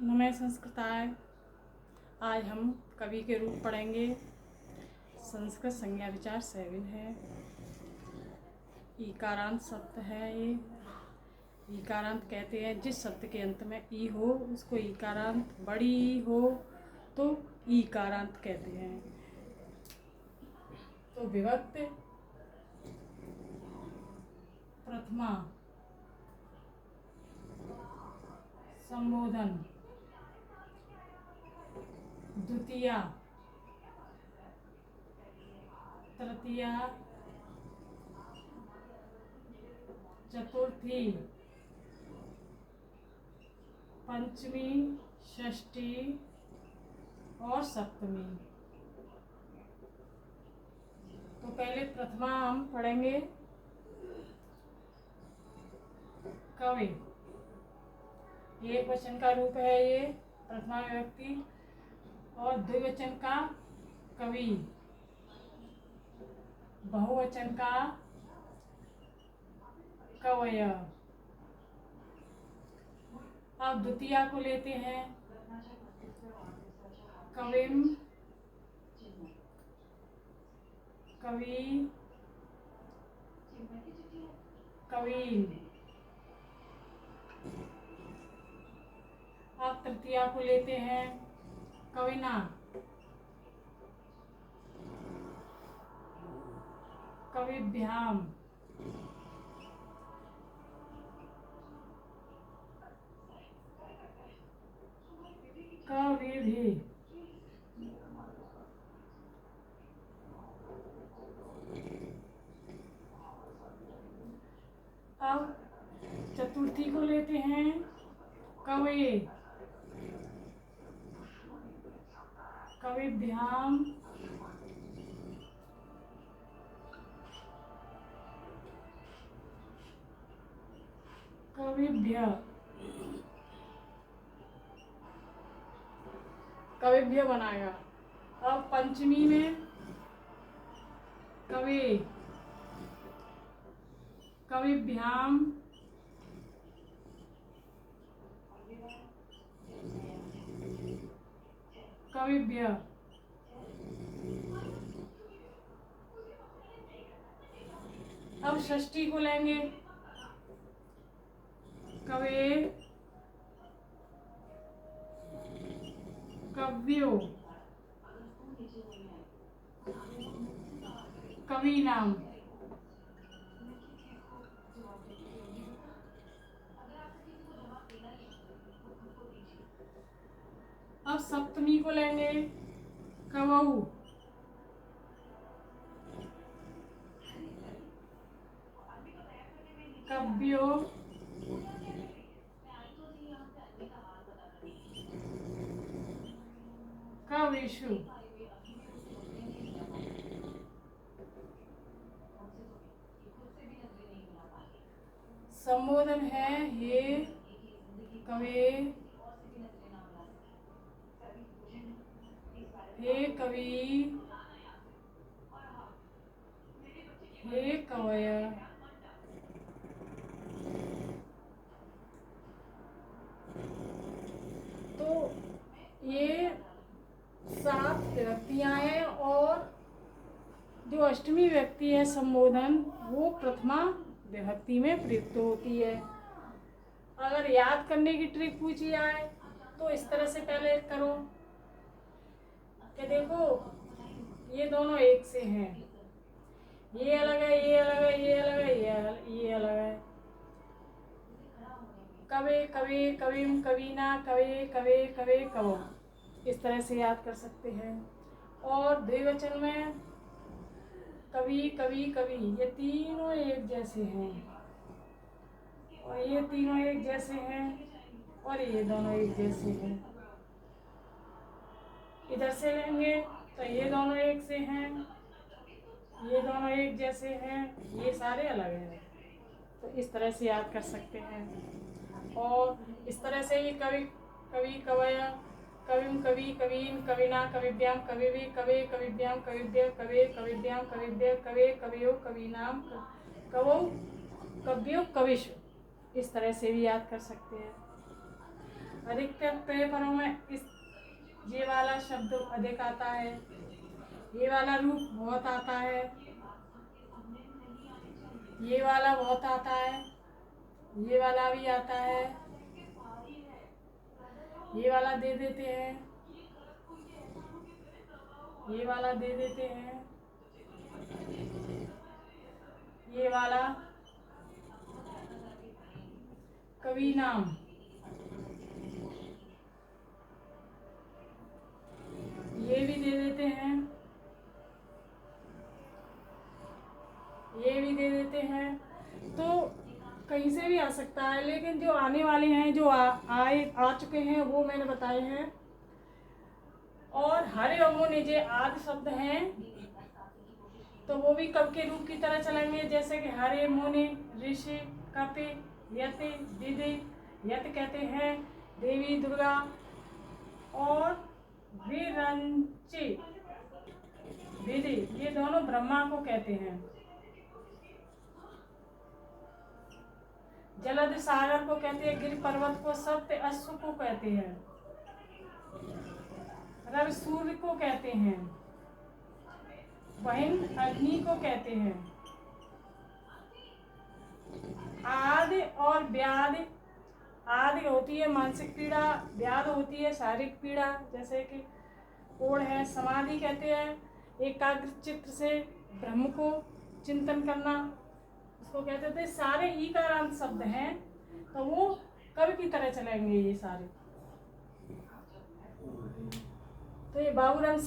नमः संस्कृताय। आज हम कवि के रूप पढ़ेंगे। संस्कृत संज्ञा विचार 7 है। ईकारांत शब्द है ये। ईकारांत कहते हैं जिस शब्द के अंत में ई हो उसको ईकारांत, बड़ी ई हो तो ईकारांत कहते हैं। तो विभक्ति प्रथमा, संबोधन द्वितीया, तृतीया, चतुर्थी, पंचमी, षष्ठी और सप्तमी। तो पहले प्रथमा हम पढ़ेंगे। कवि एक वचन का रूप है ये प्रथमा विभक्ति, और द्विवचन का कवि, बहुवचन का कवय। अब द्वितीया को लेते हैं। कविम, कवि, कवीन। अब तृतीया को लेते हैं। कविना, कविभ्याम, कविभिः। अब चतुर्थी को लेते हैं। कवये, कविभ्याम, कविभ्यः। कविभ्य बनाएगा। अब पंचमी में कवि, कविभ्याम, कविभ्यः। अब षष्ठी को लेंगे। कवे, कव्यो, कवीनाम। अब सप्तमी को लेंगे। कवऊ, कव्यो, कविषु। संबोधन है हे कवे, हे कवि, हे कवय। तो ये 7 विभक्तियां हैं, और जो अष्टमी विभक्ति है संबोधन, वो प्रथमा विभक्ति में प्रयुक्त होती है। अगर याद करने की ट्रिक पूछी जाए तो इस तरह से पहले करो कि देखो ये दोनों एक से हैं, ये अलग है, ये अलग है, ये अलग है, ये अलग है। कवे, कवे, कविम, कवीना, कवे, कवे, कवे, कवो, इस तरह से याद कर सकते हैं। और द्विवचन में कवि, कवि, कवि, ये तीनों एक जैसे हैं, और ये तीनों एक जैसे हैं, और ये दोनों एक जैसे हैं। इधर से लेंगे तो ये दोनों एक से हैं, ये दोनों एक जैसे हैं, ये सारे अलग हैं। तो इस तरह से याद कर सकते हैं। और इस तरह से ही कवि, कवि, कवय, कविम, कवि, कवीन, कविना, कविभ्याम, कविभि, कवे, कविभ्याम, कविभ्य, कवे, कविभ्याम, कविभ्य, कवे, कवयो, कवीनाम, कवौ, कव्यो, कविषु, इस तरह से भी याद कर सकते हैं। अधिकतर पेपरों में इस ये वाला शब्द अधिक आता है, ये वाला रूप बहुत आता है, ये वाला बहुत आता है, ये वाला भी आता है, ये वाला दे देते हैं, ये वाला दे देते हैं, ये वाला कवि नाम, ये भी दे देते हैं, ये भी दे देते हैं। तो कहीं से भी आ सकता है, लेकिन जो आने वाले हैं, जो आ चुके हैं, वो मैंने बताए हैं। और हरे अमोने जे आदि शब्द हैं, तो वो भी कब के रूप की तरह चलेंगे, जैसे कि हरे मोने, ऋषि, कपि, यति, विधि। यति कहते हैं देवी दुर्गा, और विरंची, विधि, ये दोनों ब्रह्मा को कहते हैं। जलद सागर को कहते हैं, गिर पर्वत को सत्य अश्व को कहते हैं, रवि सूर्य को कहते हैं, बहिन अग्नि को कहते हैं। आदि और व्याधि, आदि होती है मानसिक पीड़ा, व्याध होती है शारीरिक पीड़ा, जैसे कि कोढ़ है। समाधि कहते हैं एकाग्र चित्त से ब्रह्म को चिंतन करना, उसको कहते थे। सारे ई कारांत शब्द हैं, तो वो कवि की तरह चलेंगे ये सारे। तो ये बाबूराम